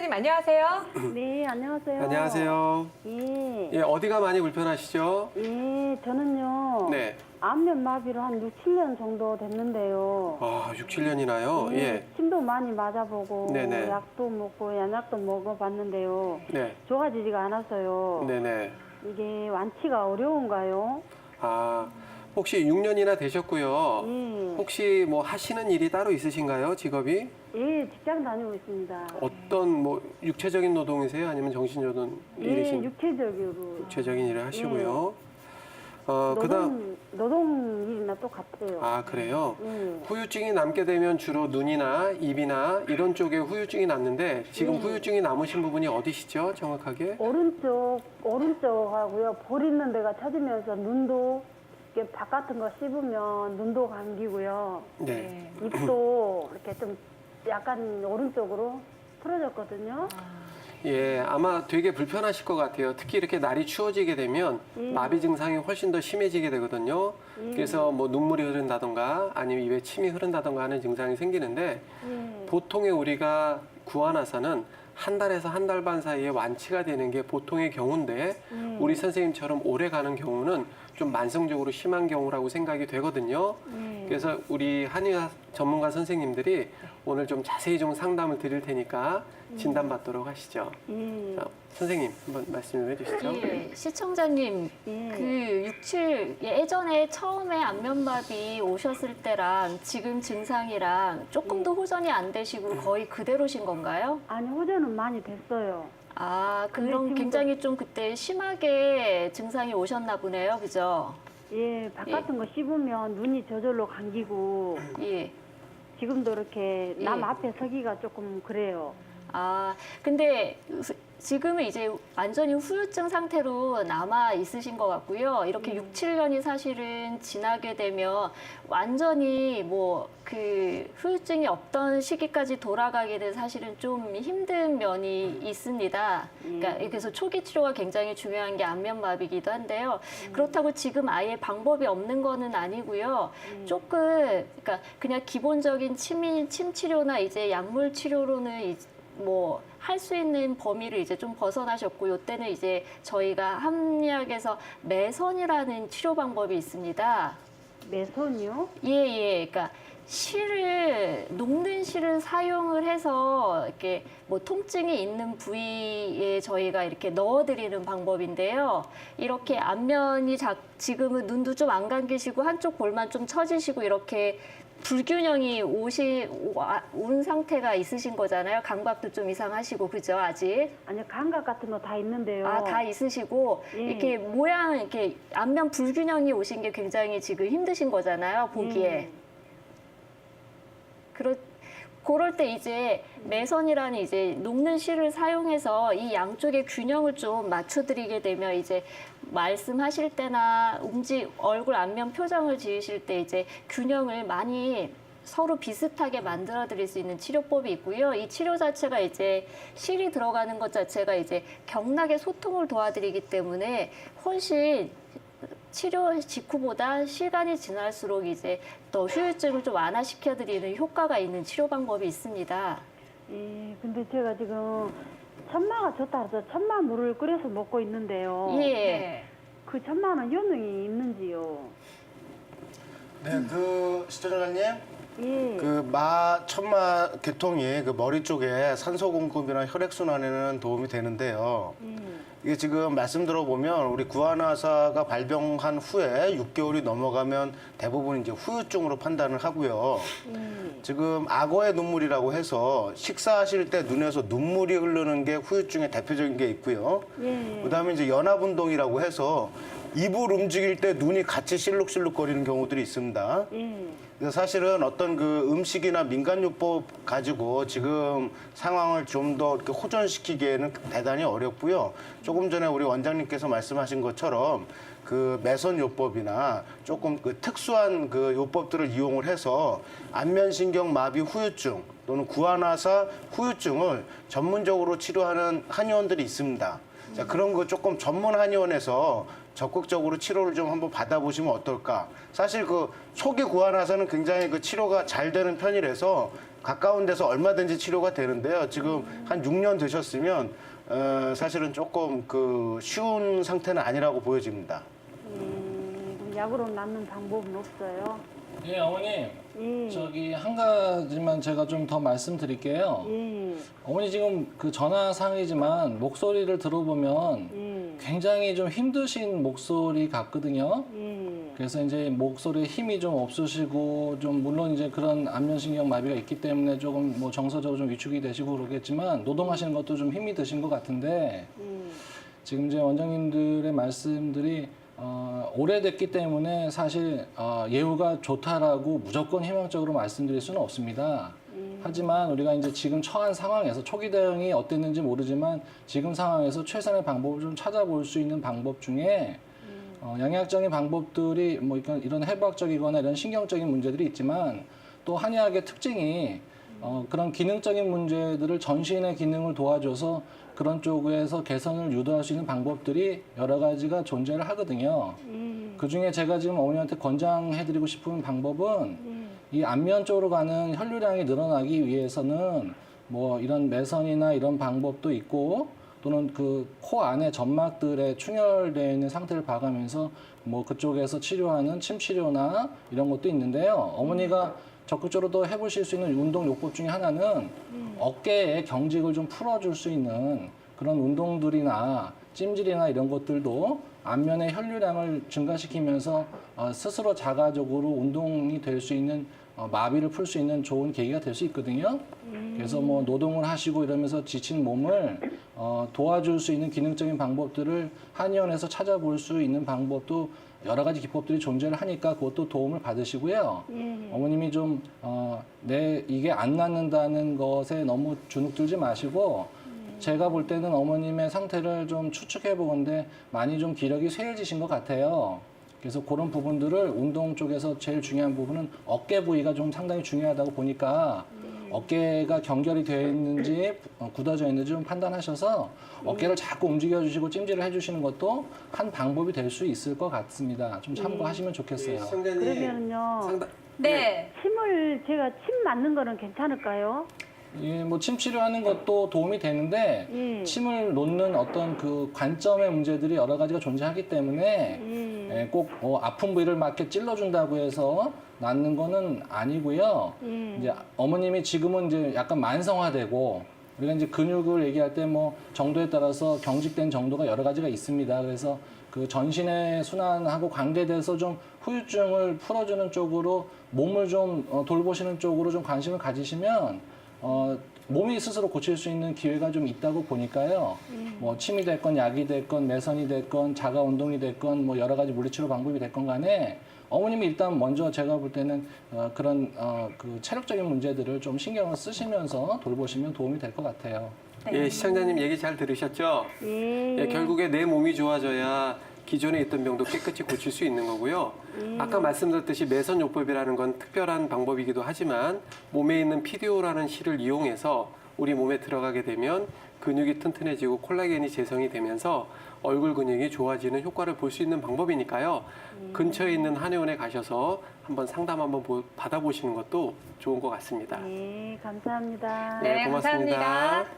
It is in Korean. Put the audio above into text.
원장님 안녕하세요. 네, 안녕하세요. 안녕하세요. 예. 예, 어디가 많이 불편하시죠? 예, 저는요. 네. 안면 마비로 한 6, 7년 정도 됐는데요. 아, 6, 7년이나요? 예. 침도 많이 맞아보고 네네. 약도 먹고 양약도 먹어봤는데요. 네. 좋아지지가 않았어요. 네네. 이게 완치가 어려운가요? 아, 혹시 6년이나 되셨고요. 예. 혹시 뭐 하시는 일이 따로 있으신가요? 직업이? 예, 직장 다니고 있습니다. 어떤 뭐 육체적인 노동이세요? 아니면 정신적인 예, 일이신? 육체적으로. 육체적인 일을 하시고요. 노동 일이나 똑같아요. 아, 그래요? 예. 후유증이 남게 되면 주로 눈이나 입이나 이런 쪽에 후유증이 남는데 지금 후유증이 남으신 부분이 어디시죠? 정확하게? 오른쪽하고요. 볼 있는 데가 처지면서 눈도 이렇게 바깥은 거 씹으면 눈도 감기고요. 네. 입도 이렇게 좀 약간 오른쪽으로 풀어졌거든요. 예, 아마 되게 불편하실 것 같아요. 특히 이렇게 날이 추워지게 되면 마비 증상이 훨씬 더 심해지게 되거든요. 그래서 뭐 눈물이 흐른다던가 아니면 입에 침이 흐른다던가 하는 증상이 생기는데 보통의 우리가 구안화사는 한 달에서 한 달 반 사이에 완치가 되는 게 보통의 경우인데 우리 선생님처럼 오래 가는 경우는 좀 만성적으로 심한 경우라고 생각이 되거든요. 그래서 우리 한의학 전문가 선생님들이 오늘 좀 자세히 좀 상담을 드릴 테니까 진단받도록 하시죠. 자, 선생님 한번 말씀 좀 해주시죠. 예, 시청자님, 그 67, 예전에 처음에 안면마비 오셨을 때랑 지금 증상이랑 조금 더 호전이 안 되시고 거의 그대로신 건가요? 아니, 호전은 많이 됐어요. 아, 근데 그럼 지금도- 굉장히 좀 그때 심하게 증상이 오셨나 보네요, 그죠? 예, 바깥은 거 씹으면 눈이 저절로 감기고 예. 지금도 이렇게 남 예. 앞에 서기가 조금 그래요. 아, 근데 지금은 이제 완전히 후유증 상태로 남아 있으신 것 같고요. 이렇게 6, 7년이 사실은 지나게 되면 완전히 뭐 그 후유증이 없던 시기까지 돌아가기는 사실은 좀 힘든 면이 있습니다. 그러니까 그래서 초기 치료가 굉장히 중요한 게 안면마비이기도 한데요. 그렇다고 지금 아예 방법이 없는 거는 아니고요. 조금 그러니까 그냥 기본적인 침 치료나 이제 약물 치료로는 뭐 할 수 있는 범위를 이제 좀 벗어나셨고 요때는 이제 저희가 한의학에서 매선이라는 치료 방법이 있습니다. 매손이요? 예. 그러니까 녹는 실을 사용을 해서 이렇게 뭐 통증이 있는 부위에 저희가 이렇게 넣어드리는 방법인데요. 이렇게 안면이 지금은 눈도 좀 안 감기시고 한쪽 볼만 좀 처지시고 이렇게 불균형이 온 상태가 있으신 거잖아요. 감각도 좀 이상하시고 그죠 아직? 아니, 감각 같은 거 다 있는데요. 아, 다 있으시고 이렇게 모양 이렇게 안면 불균형이 오신 게 굉장히 지금 힘드신 거잖아요 보기에. 그럴 때 이제 매선이라는 이제 녹는 실을 사용해서 이 양쪽의 균형을 좀 맞춰드리게 되면 이제 말씀하실 때나 얼굴 안면 표정을 지으실 때 이제 균형을 많이 서로 비슷하게 만들어 드릴 수 있는 치료법이 있고요. 이 치료 자체가 이제 실이 들어가는 것 자체가 이제 경락의 소통을 도와드리기 때문에 훨씬 치료 직후보다 시간이 지날수록 이제 더 후유증을 좀 완화시켜드리는 효과가 있는 치료 방법이 있습니다. 예, 근데 제가 지금 천마가 좋다 해서 천마 물을 끓여서 먹고 있는데요. 예. 그 천마는 효능이 있는지요? 네, 그 시청자님, 예. 그 천마 계통이 그 머리 쪽에 산소 공급이나 혈액 순환에는 도움이 되는데요. 이게 지금 말씀 들어보면 우리 구안화사가 발병한 후에 6개월이 넘어가면 대부분 이제 후유증으로 판단을 하고요. 지금 악어의 눈물이라고 해서 식사하실 때 눈에서 눈물이 흐르는 게 후유증의 대표적인 게 있고요. 그다음에 이제 연합운동이라고 해서 입을 움직일 때 눈이 같이 실룩실룩거리는 경우들이 있습니다. 그래서 사실은 어떤 그 음식이나 민간요법 가지고 지금 상황을 좀 더 이렇게 호전시키기에는 대단히 어렵고요. 조금 전에 우리 원장님께서 말씀하신 것처럼 그 매선요법이나 조금 그 특수한 그 요법들을 이용을 해서 안면신경 마비 후유증 또는 구안화사 후유증을 전문적으로 치료하는 한의원들이 있습니다. 자, 그런 거 조금 전문 한의원에서 적극적으로 치료를 좀 한번 받아보시면 어떨까. 사실 그 초기 구안화사는 굉장히 그 치료가 잘 되는 편이라서 가까운 데서 얼마든지 치료가 되는데요. 지금 한 6년 되셨으면 사실은 조금 그 쉬운 상태는 아니라고 보여집니다. 그럼 약으로 낫는 방법은 없어요? 예, 어머님. 예. 저기 한 가지만 제가 좀 더 말씀드릴게요. 예. 어머니 지금 그 전화상이지만 목소리를 들어보면 예. 굉장히 좀 힘드신 목소리 같거든요. 예. 그래서 이제 목소리에 힘이 좀 없으시고 좀 물론 이제 그런 안면신경 마비가 있기 때문에 조금 뭐 정서적으로 좀 위축이 되시고 그러겠지만 노동하시는 것도 좀 힘이 드신 것 같은데 지금 이제 원장님들의 말씀들이 오래됐기 때문에 사실 예후가 좋다라고 무조건 희망적으로 말씀드릴 수는 없습니다. 하지만 우리가 이제 지금 처한 상황에서 초기 대응이 어땠는지 모르지만 지금 상황에서 최선의 방법을 좀 찾아볼 수 있는 방법 중에 영양학적인 방법들이 뭐 이런 해부학적이거나 이런 신경적인 문제들이 있지만 또 한의학의 특징이 그런 기능적인 문제들을 전신의 기능을 도와줘서 그런 쪽에서 개선을 유도할 수 있는 방법들이 여러 가지가 존재를 하거든요. 그 중에 제가 지금 어머니한테 권장해드리고 싶은 방법은 이 안면 쪽으로 가는 혈류량이 늘어나기 위해서는 뭐 이런 매선이나 이런 방법도 있고 또는 그 코 안에 점막들에 충혈되어 있는 상태를 봐가면서 뭐 그쪽에서 치료하는 침 치료나 이런 것도 있는데요. 어머니가 적극적으로 또 해보실 수 있는 운동 요법 중에 하나는 어깨의 경직을 좀 풀어줄 수 있는 그런 운동들이나 찜질이나 이런 것들도 안면의 혈류량을 증가시키면서 스스로 자가적으로 운동이 될 수 있는 마비를 풀 수 있는 좋은 계기가 될 수 있거든요. 그래서 뭐 노동을 하시고 이러면서 지친 몸을 도와줄 수 있는 기능적인 방법들을 한의원에서 찾아볼 수 있는 방법도 여러 가지 기법들이 존재를 하니까 그것도 도움을 받으시고요. 어머님이 좀 이게 안 낫는다는 것에 너무 주눅들지 마시고 제가 볼 때는 어머님의 상태를 좀 추측해 보건데 많이 좀 기력이 쇠해지신 것 같아요. 그래서 그런 부분들을 운동 쪽에서 제일 중요한 부분은 어깨 부위가 좀 상당히 중요하다고 보니까 어깨가 경결이 되어 있는지 굳어져 있는지 좀 판단하셔서 어깨를 자꾸 움직여 주시고 찜질을 해주시는 것도 한 방법이 될 수 있을 것 같습니다. 좀 참고하시면 좋겠어요. 시청자님 그러면요. 네. 침을 제가 침 맞는 거는 괜찮을까요? 예, 뭐 침 치료하는 것도 도움이 되는데 침을 놓는 어떤 그 관점의 문제들이 여러 가지가 존재하기 때문에 꼭 아픈 부위를 막 이렇게 찔러준다고 해서 낫는 거는 아니고요. 이제 어머님이 지금은 이제 약간 만성화되고 우리가 이제 근육을 얘기할 때 뭐 정도에 따라서 경직된 정도가 여러 가지가 있습니다. 그래서 그 전신의 순환하고 관계돼서 좀 후유증을 풀어주는 쪽으로 몸을 좀 돌보시는 쪽으로 좀 관심을 가지시면 몸이 스스로 고칠 수 있는 기회가 좀 있다고 보니까요. 뭐 침이 됐건 약이 됐건 매선이 됐건 자가 운동이 됐건 뭐 여러 가지 물리치료 방법이 됐건 간에 어머님이 일단 먼저 제가 볼 때는 그런 그 체력적인 문제들을 좀 신경을 쓰시면서 돌보시면 도움이 될 것 같아요. 예, 시청자님 얘기 잘 들으셨죠? 예, 결국에 내 몸이 좋아져야 기존에 있던 병도 깨끗이 고칠 수 있는 거고요. 아까 말씀드렸듯이 매선요법이라는 건 특별한 방법이기도 하지만 몸에 있는 PDO라는 실을 이용해서 우리 몸에 들어가게 되면 근육이 튼튼해지고 콜라겐이 재성이 되면서 얼굴 근육이 좋아지는 효과를 볼 수 있는 방법이니까요. 근처에 있는 한의원에 가셔서 한번 상담 한번 받아보시는 것도 좋은 것 같습니다. 네, 감사합니다. 네, 고맙습니다. 감사합니다.